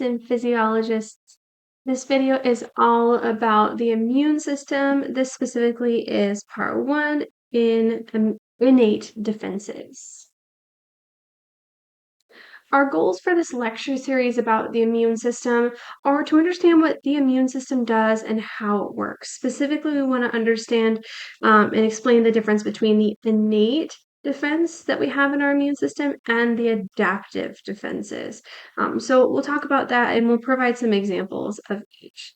and physiologists. This video is all about the immune system. This specifically is part one in innate defenses. Our goals for this lecture series about the immune system are to understand what the immune system does and how it works. Specifically, we want to understand and explain the difference between the innate defense that we have in our immune system and the adaptive defenses. So we'll talk about that and we'll provide some examples of each.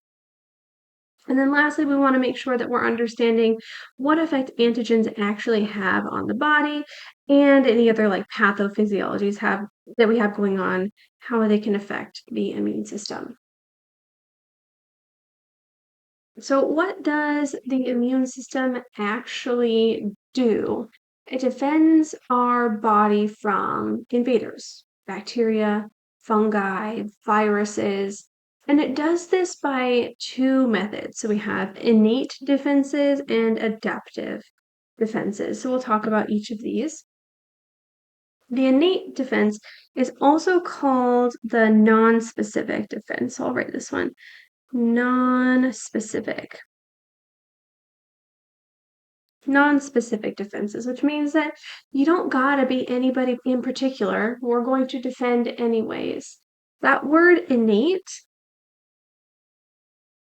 And then lastly, we want to make sure that we're understanding what effect antigens actually have on the body and any other like pathophysiologies that we have going on, how they can affect the immune system. So what does the immune system actually do? It defends our body from invaders, bacteria, fungi, viruses, and it does this by two methods. So we have innate defenses and adaptive defenses. So we'll talk about each of these. The innate defense is also called the non-specific defense. So I'll write this one. Non-specific defenses, which means that you don't gotta be anybody in particular. We're going to defend anyways. That word innate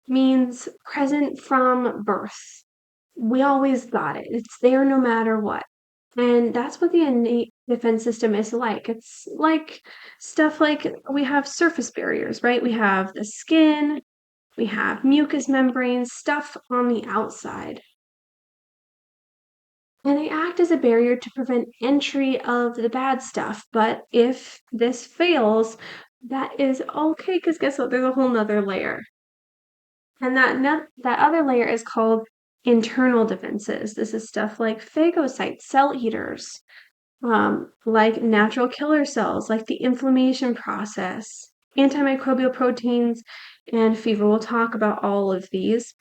means present from birth. We always got it. It's there no matter what. And that's what the innate defense system is like. It's like stuff like we have surface barriers, right? We have the skin, we have mucous membranes, stuff on the outside. And they act as a barrier to prevent entry of the bad stuff. But if this fails, that is okay, because guess what? There's a whole nother layer. And that other layer is called internal defenses. This is stuff like phagocytes, cell eaters, like natural killer cells, like the inflammation process, antimicrobial proteins, and fever. We'll talk about all of these.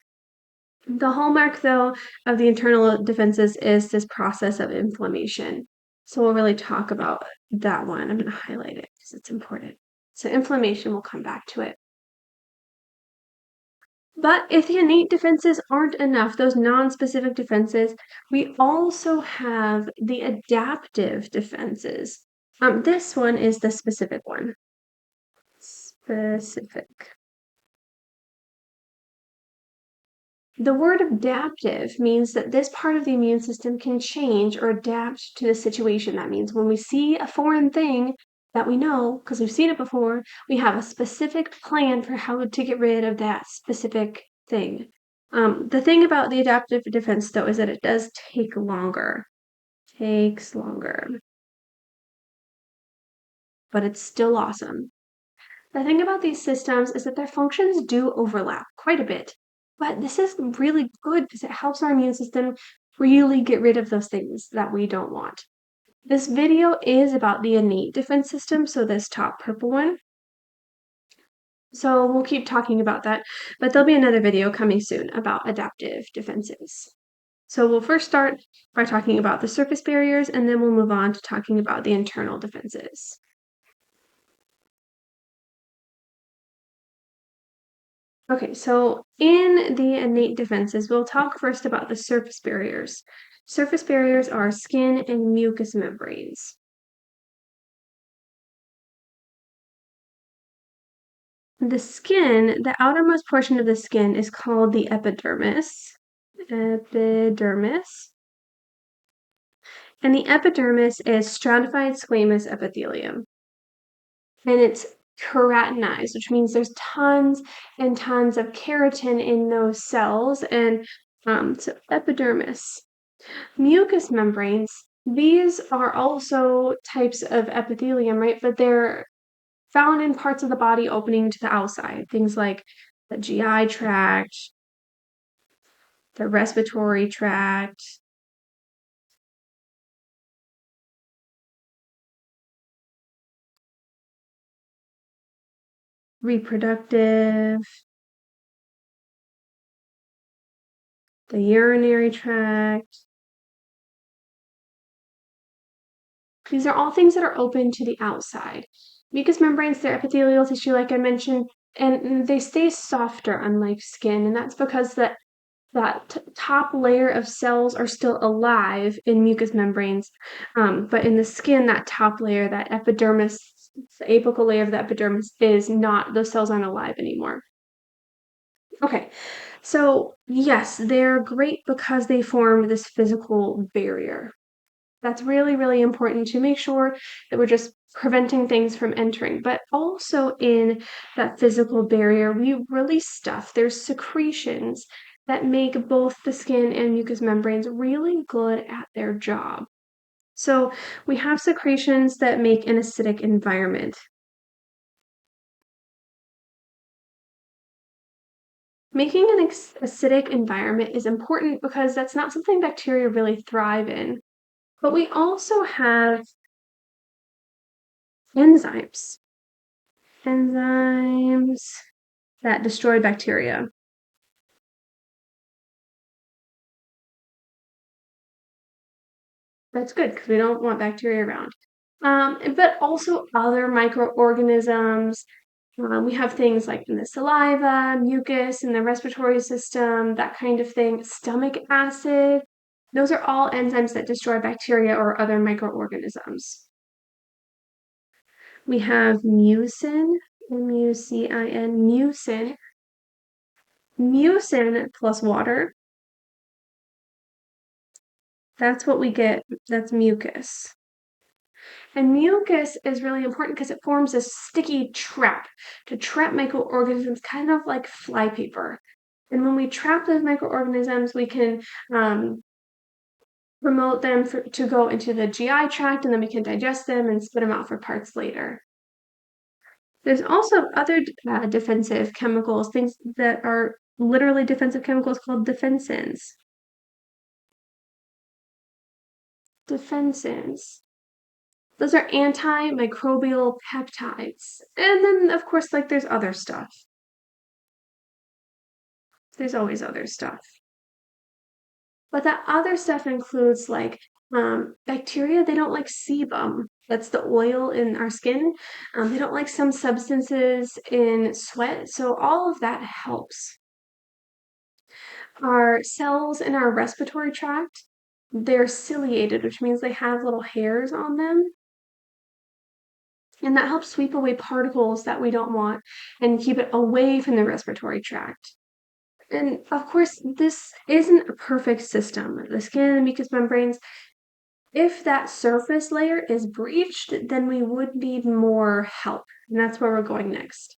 The hallmark, though, of the internal defenses is this process of inflammation. So we'll really talk about that one. I'm going to highlight it because it's important. So inflammation, we'll come back to it. But if the innate defenses aren't enough, those non-specific defenses, we also have the adaptive defenses. This one is the specific one. Specific. The word adaptive means that this part of the immune system can change or adapt to the situation. That means when we see a foreign thing that we know, because we've seen it before, we have a specific plan for how to get rid of that specific thing. The thing about the adaptive defense, though, is that it does take longer. Takes longer. But it's still awesome. The thing about these systems is that their functions do overlap quite a bit. But this is really good because it helps our immune system really get rid of those things that we don't want. This video is about the innate defense system, so this top purple one. So we'll keep talking about that, but there'll be another video coming soon about adaptive defenses. So we'll first start by talking about the surface barriers, and then we'll move on to talking about the internal defenses. Okay, so in the innate defenses, we'll talk first about the surface barriers. Surface barriers are skin and mucous membranes. The skin, the outermost portion of the skin, is called the epidermis. Epidermis. And the epidermis is stratified squamous epithelium. And it's keratinized, which means there's tons and tons of keratin in those cells. And so epidermis. Mucous membranes, these are also types of epithelium, right? But they're found in parts of the body opening to the outside. Things like the GI tract, the respiratory tract. Reproductive, the urinary tract. These are all things that are open to the outside. Mucous membranes, they're epithelial tissue, like I mentioned, and they stay softer, unlike skin, and that's because that top layer of cells are still alive in mucous membranes, but in the skin, that top layer, that epidermis, the apical layer of the epidermis is not, those cells aren't alive anymore. Okay, so yes, they're great because they form this physical barrier. That's really, really important to make sure that we're just preventing things from entering. But also in that physical barrier, we release stuff. There's secretions that make both the skin and mucous membranes really good at their job. So we have secretions that make an acidic environment. Making an acidic environment is important because that's not something bacteria really thrive in. But we also have enzymes. Enzymes that destroy bacteria. That's good because we don't want bacteria around. But also other microorganisms. We have things like in the saliva, mucus, in the respiratory system, that kind of thing. Stomach acid. Those are all enzymes that destroy bacteria or other microorganisms. We have mucin, mucin, mucin, mucin plus water. That's what we get. That's mucus. And mucus is really important because it forms a sticky trap to trap microorganisms, kind of like flypaper. And when we trap those microorganisms, we can promote them to go into the GI tract, and then we can digest them and spit them out for parts later. There's also other defensive chemicals, things that are literally defensive chemicals called defensins. Defensins. Those are antimicrobial peptides. And then, of course, like there's other stuff. There's always other stuff. But that other stuff includes like bacteria, they don't like sebum. That's the oil in our skin. They don't like some substances in sweat. So all of that helps. Our cells in our respiratory tract, they're ciliated, which means they have little hairs on them. And that helps sweep away particles that we don't want and keep it away from the respiratory tract. And of course, this isn't a perfect system. The skin and mucous membranes, if that surface layer is breached, then we would need more help. And that's where we're going next.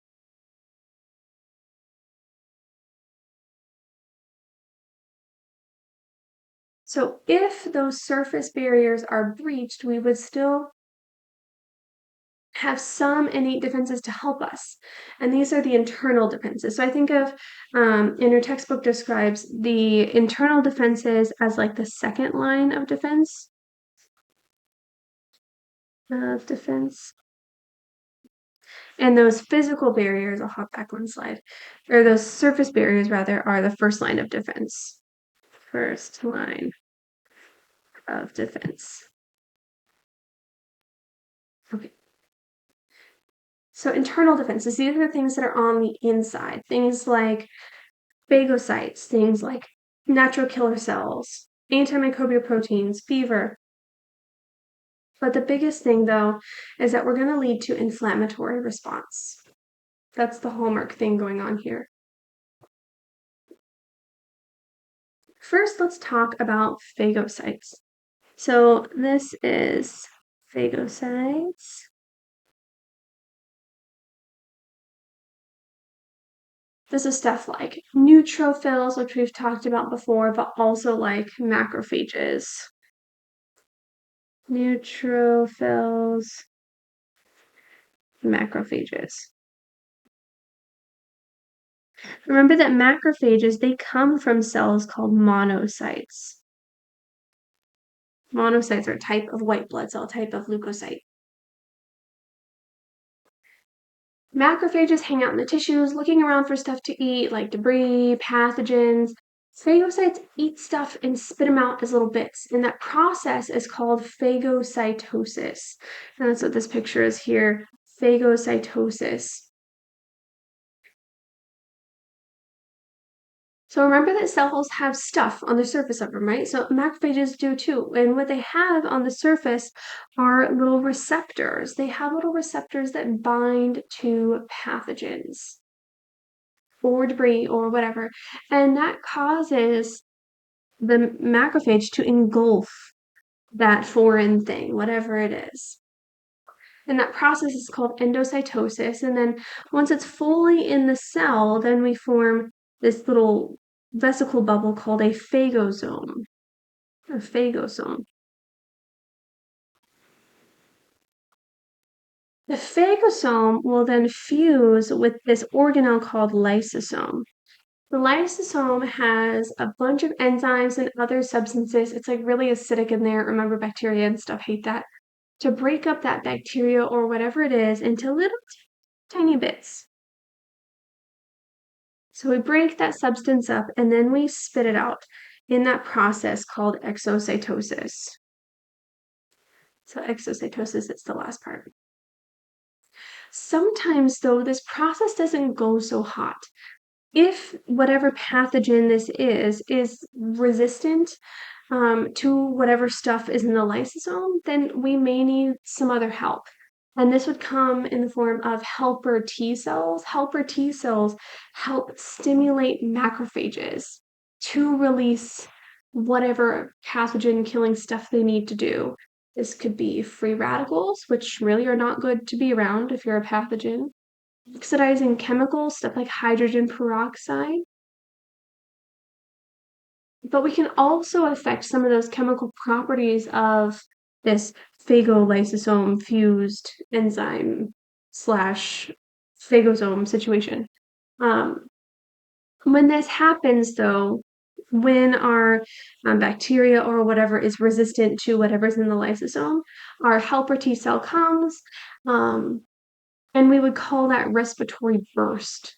So if those surface barriers are breached, we would still have some innate defenses to help us. And these are the internal defenses. So I think of, in your textbook describes the internal defenses as like the second line of defense. Defense. And those physical barriers, I'll hop back one slide, or those surface barriers rather, are the first line of defense. First line of defense. Okay. So internal defenses, these are the things that are on the inside. Things like phagocytes, things like natural killer cells, antimicrobial proteins, fever. But the biggest thing, though, is that we're going to lead to inflammatory response. That's the hallmark thing going on here. First, let's talk about phagocytes. So this is phagocytes. This is stuff like neutrophils, which we've talked about before, but also like macrophages. Neutrophils, macrophages. Remember that macrophages, they come from cells called monocytes. Monocytes are a type of white blood cell, type of leukocyte. Macrophages hang out in the tissues, looking around for stuff to eat, like debris, pathogens. Phagocytes eat stuff and spit them out as little bits, and that process is called phagocytosis. And that's what this picture is here. phagocytosis. So remember that cells have stuff on the surface of them, right? So macrophages do too. And what they have on the surface are little receptors. They have little receptors that bind to pathogens or debris or whatever. And that causes the macrophage to engulf that foreign thing, whatever it is. And that process is called endocytosis. And then once it's fully in the cell, then we form this little vesicle bubble called a phagosome. A phagosome. The phagosome will then fuse with this organelle called lysosome. The lysosome has a bunch of enzymes and other substances. It's like really acidic in there. Remember, bacteria and stuff hate that. To break up that bacteria or whatever it is into little tiny bits. So we break that substance up and then we spit it out in that process called exocytosis. So exocytosis is the last part. Sometimes, though, this process doesn't go so hot. If whatever pathogen this is resistant to whatever stuff is in the lysosome, then we may need some other help. And this would come in the form of helper T cells. Helper T cells help stimulate macrophages to release whatever pathogen killing stuff they need to do. This could be free radicals, which really are not good to be around if you're a pathogen. Oxidizing chemicals, stuff like hydrogen peroxide. But we can also affect some of those chemical properties of this phagolysosome fused enzyme slash phagosome situation. When this happens, though, when our bacteria or whatever is resistant to whatever's in the lysosome, our helper T cell comes, and we would call that respiratory burst.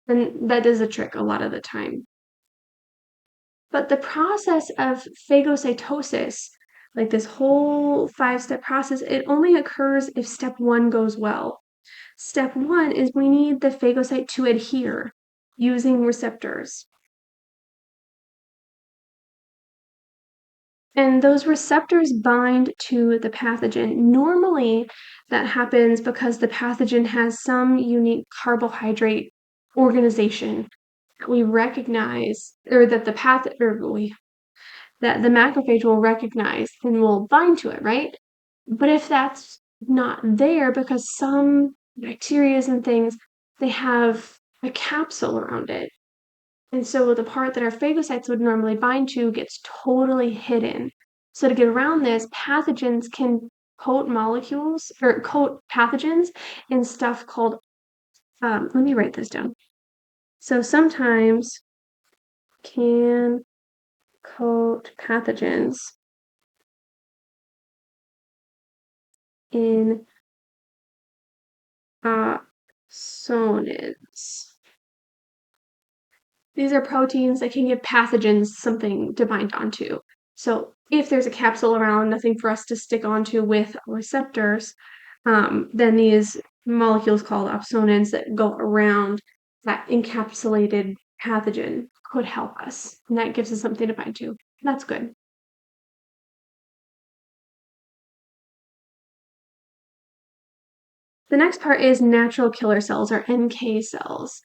And that is a trick a lot of the time. But the process of phagocytosis, like this whole 5-step process, it only occurs if step 1 goes well. Step 1 is we need the phagocyte to adhere using receptors. And those receptors bind to the pathogen. Normally, that happens because the pathogen has some unique carbohydrate organization that we recognize, or that the that the macrophage will recognize and will bind to it, right? But if that's not there, because some bacteria and things, they have a capsule around it. And so the part that our phagocytes would normally bind to gets totally hidden. So to get around this, pathogens can coat molecules or coat pathogens in stuff called, let me write this down. So sometimes can coat pathogens in opsonins. These are proteins that can give pathogens something to bind onto. So if there's a capsule around, nothing for us to stick onto with receptors, then these molecules called opsonins that go around that encapsulated pathogen could help us. And that gives us something to bind to. That's good. The next part is natural killer cells or NK cells.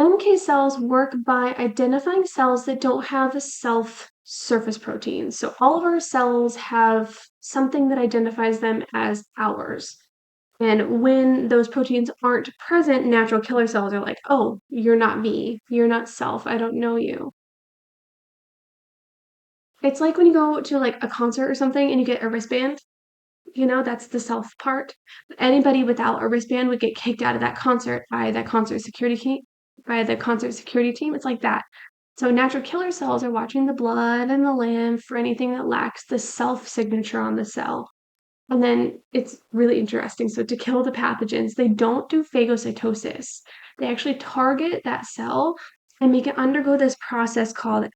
NK cells work by identifying cells that don't have a self surface protein. So all of our cells have something that identifies them as ours. And when those proteins aren't present, natural killer cells are like, oh, you're not me. You're not self. I don't know you. It's like when you go to like a concert or something and you get a wristband, that's the self part. Anybody without a wristband would get kicked out of that concert by that concert security team. By the concert security team, it's like that. So natural killer cells are watching the blood and the lymph for anything that lacks the self signature on the cell. And then it's really interesting. So to kill the pathogens, they don't do phagocytosis. They actually target that cell and make it undergo this process called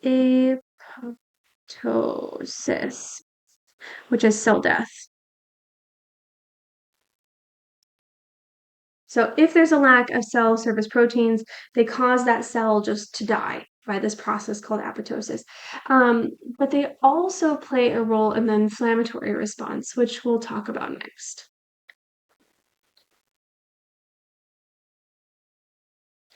apoptosis, which is cell death. So if there's a lack of cell surface proteins, they cause that cell just to die by this process called apoptosis. But they also play a role in the inflammatory response, which we'll talk about next.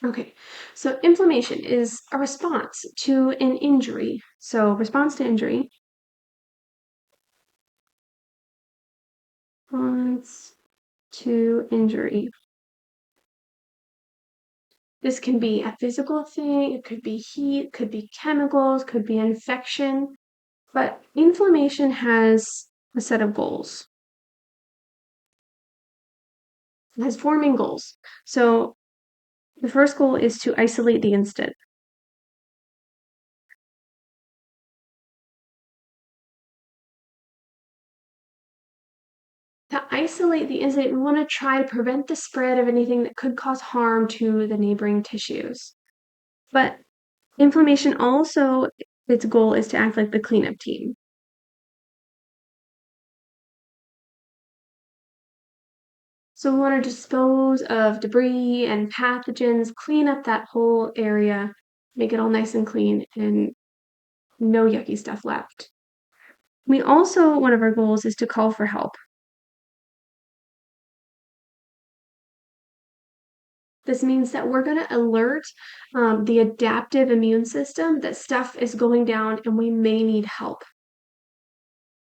Okay, so inflammation is a response to an injury. So response to injury. Response to injury. This can be a physical thing, it could be heat, could be chemicals, could be infection, but inflammation has a set of goals. It has four main goals. So the first goal is to isolate the instant. To isolate the instant, we want to try to prevent the spread of anything that could cause harm to the neighboring tissues. But inflammation also, its goal is to act like the cleanup team. So we want to dispose of debris and pathogens, clean up that whole area, make it all nice and clean, and no yucky stuff left. We also, one of our goals is to call for help. This means that we're going to alert the adaptive immune system that stuff is going down and we may need help.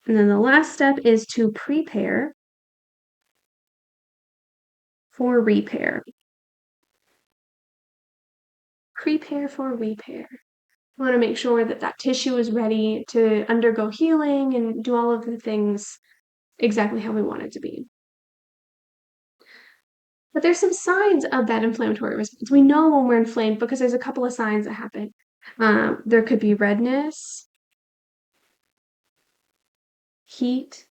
And then the last step is to prepare for repair. Prepare for repair. We want to make sure that that tissue is ready to undergo healing and do all of the things exactly how we want it to be. But there's some signs of that inflammatory response. We know when we're inflamed because there's a couple of signs that happen. There could be redness, heat,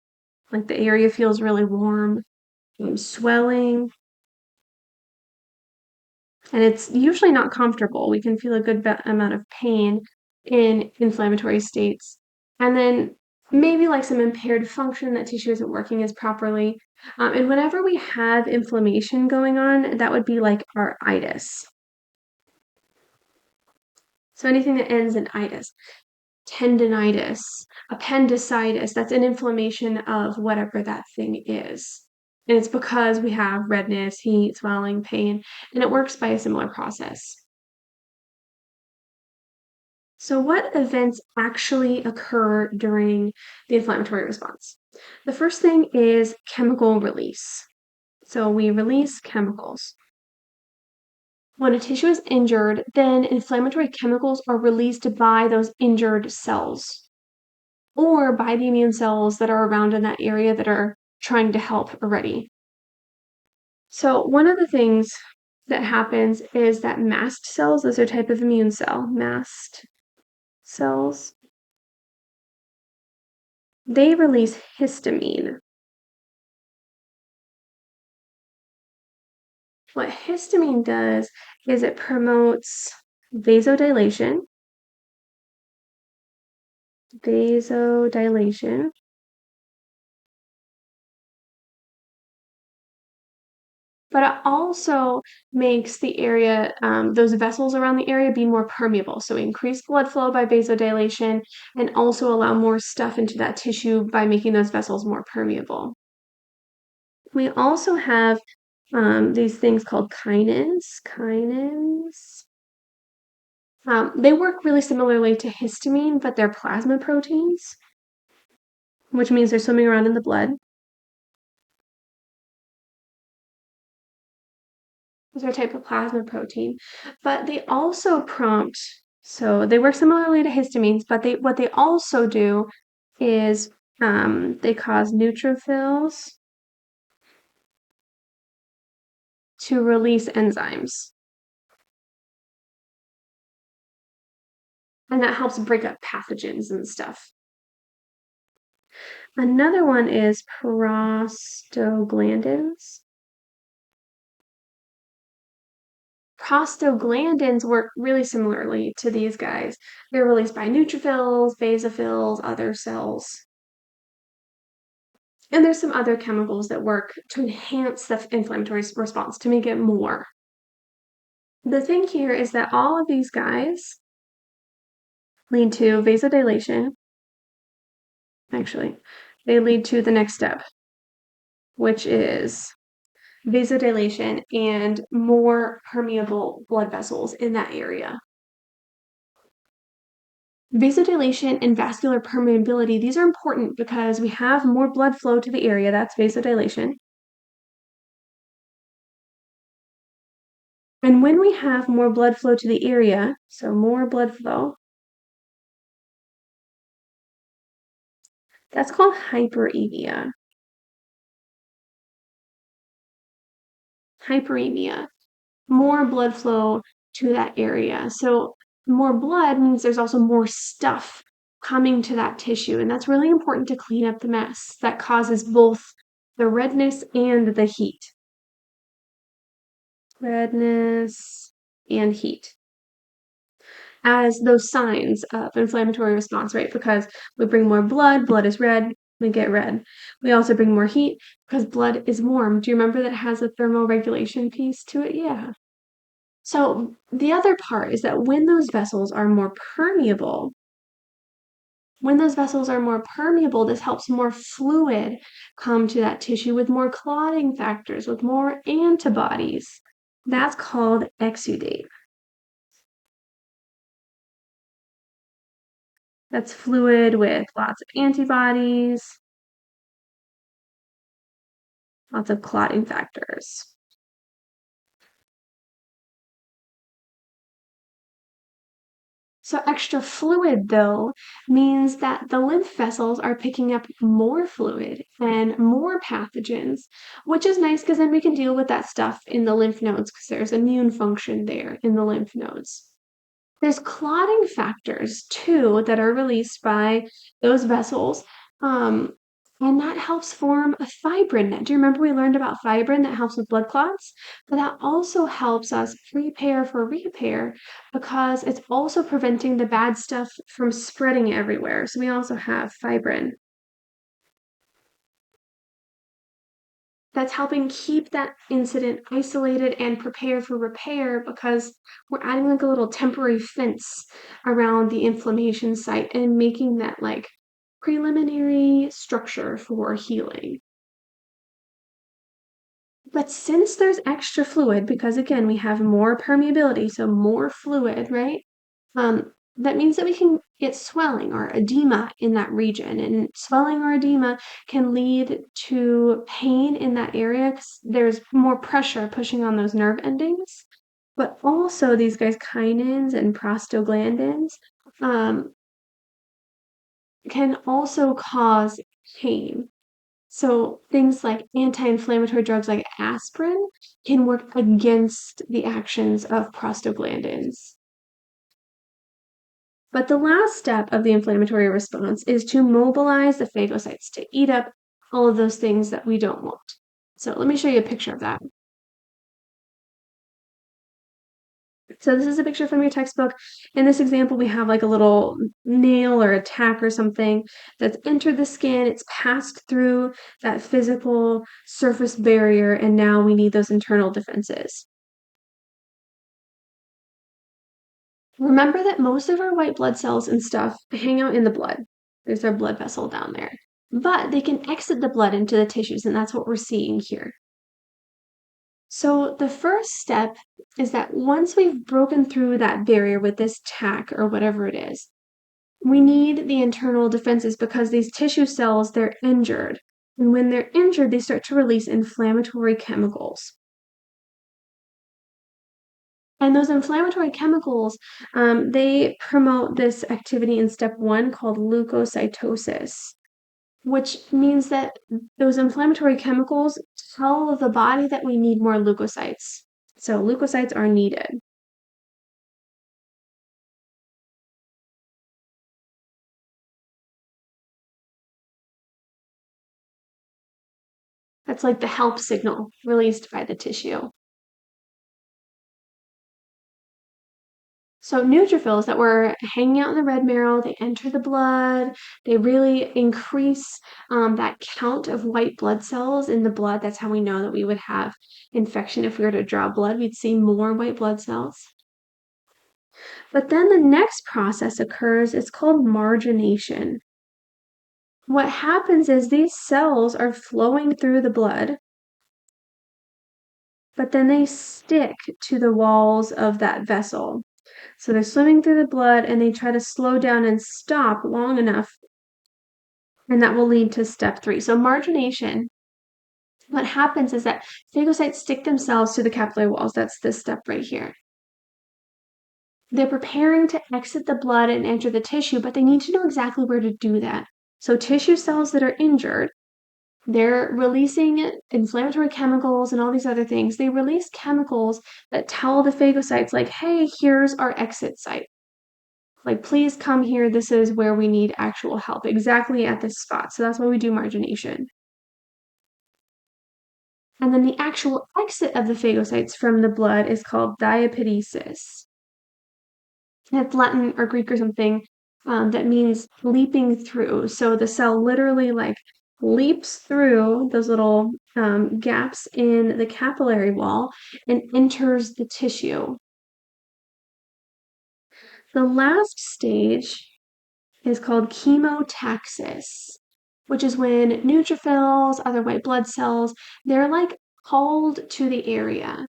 like the area feels really warm, swelling, and it's usually not comfortable. We can feel a good amount of pain in inflammatory states. And then maybe like some impaired function, that tissue isn't working as properly. And whenever we have inflammation going on, that would be like our itis. So anything that ends in itis, tendinitis, appendicitis, that's an inflammation of whatever that thing is. And it's because we have redness, heat, swelling, pain, and it works by a similar process. So, what events actually occur during the inflammatory response? The first thing is chemical release. So, we release chemicals. When a tissue is injured, then inflammatory chemicals are released by those injured cells or by the immune cells that are around in that area that are trying to help already. So, one of the things that happens is that mast cells, those are a type of immune cell, mast cells, they release histamine. What histamine does is it promotes vasodilation, vasodilation, but it also makes the area, those vessels around the area be more permeable. So increase blood flow by vasodilation and also allow more stuff into that tissue by making those vessels more permeable. We also have these things called kinins. Kinins. They work really similarly to histamine, but they're plasma proteins, which means they're swimming around in the blood. Those are a type of plasma protein, but they also prompt, so they work similarly to histamines, but what they also do is they cause neutrophils to release enzymes. And that helps break up pathogens and stuff. Another one is prostaglandins. Prostaglandins work really similarly to these guys. They're released by neutrophils, basophils, other cells. And there's some other chemicals that work to enhance the inflammatory response to make it more. The thing here is that all of these guys lead to vasodilation. Actually, they lead to the next step, which is vasodilation and more permeable blood vessels in that area. Vasodilation and vascular permeability, these are important because we have more blood flow to the area, that's vasodilation. And when we have more blood flow to the area, so more blood flow, that's called hyperemia. Hyperemia, more blood flow to that area. So more blood means there's also more stuff coming to that tissue, and that's really important to clean up the mess that causes both the redness and the heat. Redness and heat as those signs of inflammatory response, right? Because we bring more blood is red, we get red. We also bring more heat because blood is warm. Do you remember that it has a thermoregulation piece to it? Yeah. So the other part is that when those vessels are more permeable, this helps more fluid come to that tissue with more clotting factors, with more antibodies. That's called exudate. That's fluid with lots of antibodies, lots of clotting factors. So extra fluid, though, means that the lymph vessels are picking up more fluid and more pathogens, which is nice because then we can deal with that stuff in the lymph nodes because there's immune function there in the lymph nodes. There's clotting factors too that are released by those vessels. Um, and that helps form a fibrin. Do you remember we learned about fibrin that helps with blood clots? But that also helps us prepare for repair because it's also preventing the bad stuff from spreading everywhere. So we also have fibrin. That's helping keep that incident isolated and prepared for repair because we're adding like a little temporary fence around the inflammation site and making that like preliminary structure for healing. But since there's extra fluid, because again, we have more permeability, so more fluid, right? That means that we can get swelling or edema in that region. And swelling or edema can lead to pain in that area because there's more pressure pushing on those nerve endings. But also, these guys, kinins and prostaglandins, um, can also cause pain. So things like anti-inflammatory drugs like aspirin can work against the actions of prostaglandins. But the last step of the inflammatory response is to mobilize the phagocytes to eat up all of those things that we don't want. So let me show you a picture of that. So this is a picture from your textbook. In this example, we have like a little nail or a tack or something that's entered the skin. It's passed through that physical surface barrier, and now we need those internal defenses. Remember that most of our white blood cells and stuff hang out in the blood. There's our blood vessel down there. But they can exit the blood into the tissues, and that's what we're seeing here. So the first step is that once we've broken through that barrier with this tack or whatever it is, we need the internal defenses because these tissue cells, they're injured. And when they're injured, they start to release inflammatory chemicals. And those inflammatory chemicals, they promote this activity in step one called leukocytosis, which means that those inflammatory chemicals tell the body that we need more leukocytes. So leukocytes are needed. That's like the help signal released by the tissue. So neutrophils that were hanging out in the red marrow, they enter the blood. They really increase that count of white blood cells in the blood. That's how we know that we would have infection. If we were to draw blood, we'd see more white blood cells. But then the next process occurs. It's called margination. What happens is these cells are flowing through the blood, but then they stick to the walls of that vessel. So they're swimming through the blood and they try to slow down and stop long enough, and that will lead to step 3. So margination, what happens is that phagocytes stick themselves to the capillary walls. That's this step right here. They're preparing to exit the blood and enter the tissue, but they need to know exactly where to do that. So tissue cells that are injured, they're releasing inflammatory chemicals and all these other things. They release chemicals that tell the phagocytes, like, hey, here's our exit site. Like, please come here. This is where we need actual help, exactly at this spot. So that's why we do margination. And then the actual exit of the phagocytes from the blood is called diapedesis. It's Latin or Greek or something that means leaping through. So the cell literally like leaps through those little gaps in the capillary wall and enters the tissue. The last stage is called chemotaxis, which is when neutrophils, other white blood cells, they're like called to the area.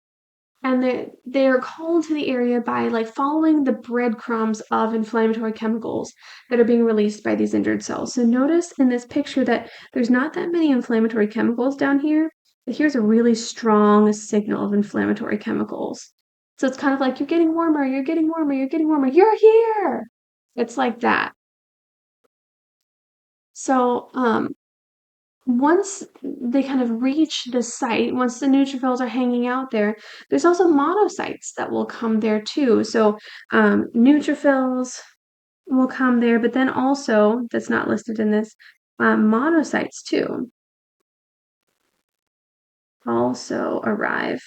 And they're called to the area by like following the breadcrumbs of inflammatory chemicals that are being released by these injured cells. So notice in this picture that there's not that many inflammatory chemicals down here, but here's a really strong signal of inflammatory chemicals. So it's kind of like you're getting warmer, you're getting warmer, you're getting warmer, you're here. It's like that. So once they kind of reach the site, once the neutrophils are hanging out there, there's also monocytes that will come there too. So neutrophils will come there, but then also, that's not listed in this, monocytes too also arrive,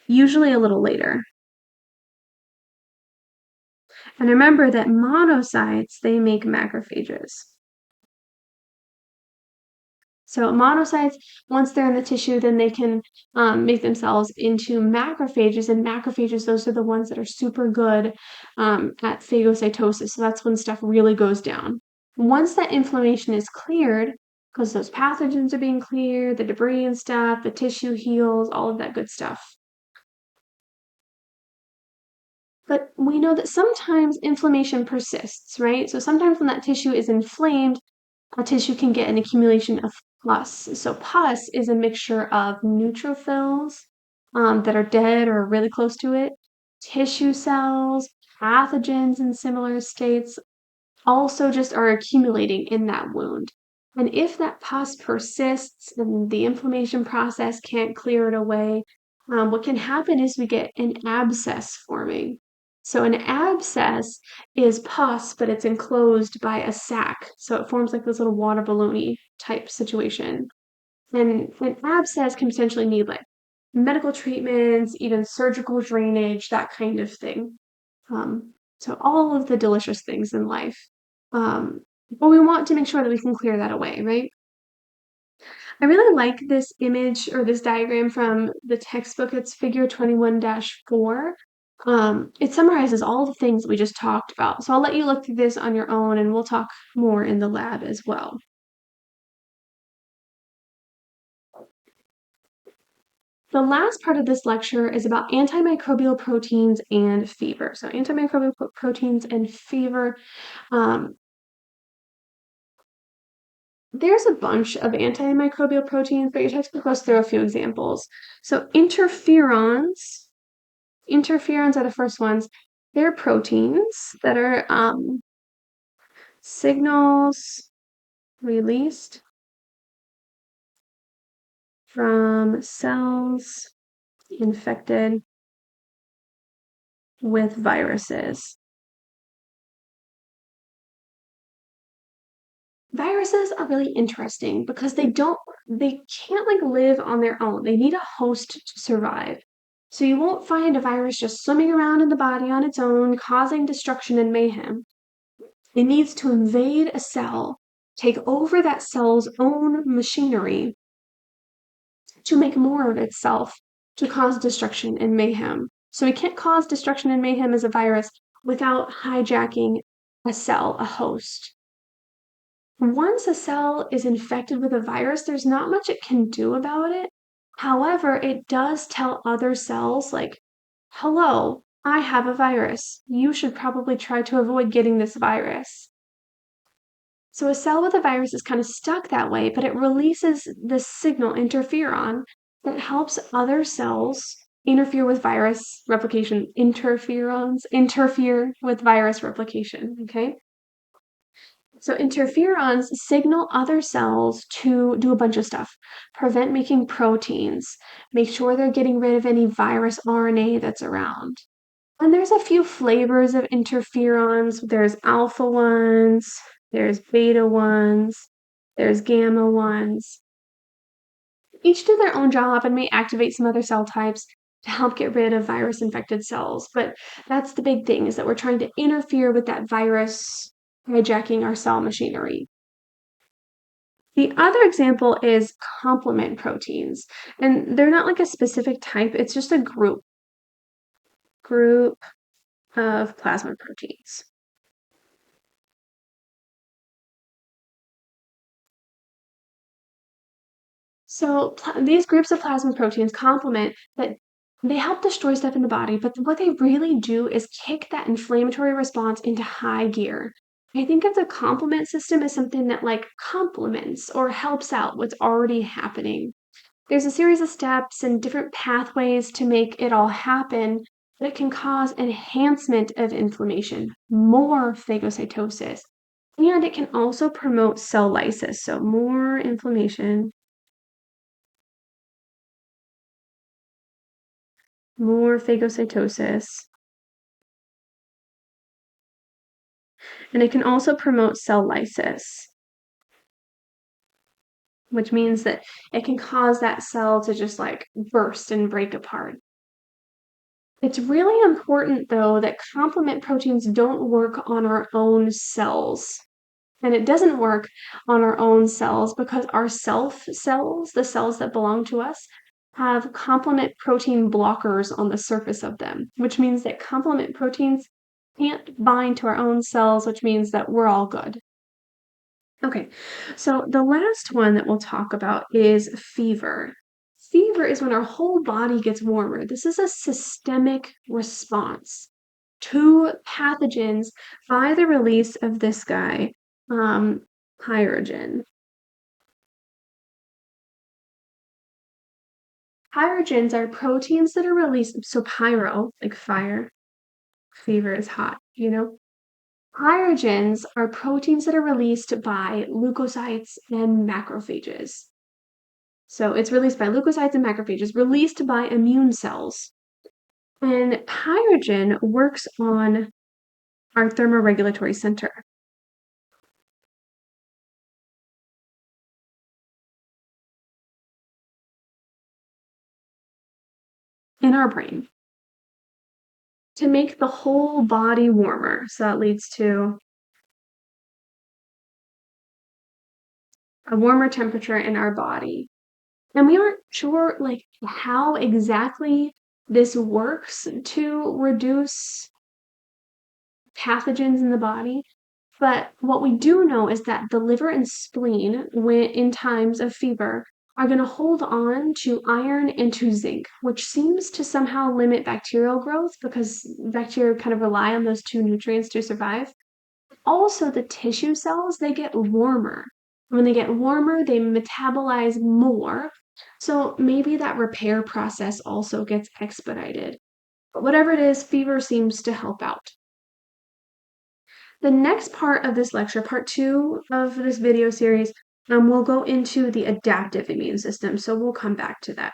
usually a little later. And remember that monocytes, they make macrophages. So monocytes, once they're in the tissue, then they can make themselves into macrophages. And macrophages, those are the ones that are super good at phagocytosis. So that's when stuff really goes down. Once that inflammation is cleared, because those pathogens are being cleared, the debris and stuff, the tissue heals, all of that good stuff. But we know that sometimes inflammation persists, right? So sometimes when that tissue is inflamed, a tissue can get an accumulation of pus. So pus is a mixture of neutrophils that are dead or really close to it, tissue cells, pathogens in similar states, also just are accumulating in that wound. And if that pus persists and the inflammation process can't clear it away, what can happen is we get an abscess forming. So an abscess is pus, but it's enclosed by a sac. So it forms like this little water balloony type situation. And an abscess can potentially need like medical treatments, even surgical drainage, that kind of thing. So all of the delicious things in life. But we want to make sure that we can clear that away, right? I really like this image or this diagram from the textbook. It's figure 21-4. It summarizes all the things we just talked about. So I'll let you look through this on your own and we'll talk more in the lab as well. The last part of this lecture is about antimicrobial proteins and fever. So antimicrobial proteins and fever. There's a bunch of antimicrobial proteins, but your textbook goes through a few examples. So interferons are the first ones. They're proteins that are signals released from cells infected with viruses. Viruses are really interesting because they can't like live on their own. They need a host to survive. So you won't find a virus just swimming around in the body on its own, causing destruction and mayhem. It needs to invade a cell, take over that cell's own machinery to make more of itself, to cause destruction and mayhem. So we can't cause destruction and mayhem as a virus without hijacking a cell, a host. Once a cell is infected with a virus, there's not much it can do about it. However, it does tell other cells, like, hello, I have a virus. You should probably try to avoid getting this virus. So a cell with a virus is kind of stuck that way, but it releases this signal, interferon, that helps other cells interfere with virus replication. Interferons interfere with virus replication, okay? So interferons signal other cells to do a bunch of stuff. Prevent making proteins, make sure they're getting rid of any virus RNA that's around. And there's a few flavors of interferons. There's alpha ones, there's beta ones, there's gamma ones. Each do their own job and may activate some other cell types to help get rid of virus-infected cells. But that's the big thing, is that we're trying to interfere with that virus hijacking our cell machinery. The other example is complement proteins. And they're not like a specific type, it's just a group of plasma proteins. So these groups of plasma proteins complement, but they help destroy stuff in the body, but what they really do is kick that inflammatory response into high gear. I think of the complement system as something that like complements or helps out what's already happening. There's a series of steps and different pathways to make it all happen, but it can cause enhancement of inflammation, more phagocytosis, and it can also promote cell lysis, so more inflammation, more phagocytosis, and it can also promote cell lysis, which means that it can cause that cell to just like burst and break apart. It's really important, though, that complement proteins don't work on our own cells. And it doesn't work on our own cells because our self cells, the cells that belong to us, have complement protein blockers on the surface of them, which means that complement proteins can't bind to our own cells, which means that we're all good. Okay, so the last one that we'll talk about is fever. Fever is when our whole body gets warmer. This is a systemic response to pathogens by the release of this guy, um, pyrogen. Pyrogens are proteins that are released, so pyro, like fire, fever is hot, you know? Pyrogens are proteins that are released by leukocytes and macrophages. So it's released by leukocytes and macrophages, released by immune cells. And pyrogen works on our thermoregulatory center in our brain to make the whole body warmer. So that leads to a warmer temperature in our body. And we aren't sure like how exactly this works to reduce pathogens in the body. But what we do know is that the liver and spleen, when in times of fever, are going to hold on to iron and to zinc, which seems to somehow limit bacterial growth because bacteria kind of rely on those two nutrients to survive. Also, the tissue cells, they get warmer. When they get warmer, they metabolize more. So maybe that repair process also gets expedited. But whatever it is, fever seems to help out. The next part of this lecture, part 2 of this video series, we'll go into the adaptive immune system. So we'll come back to that.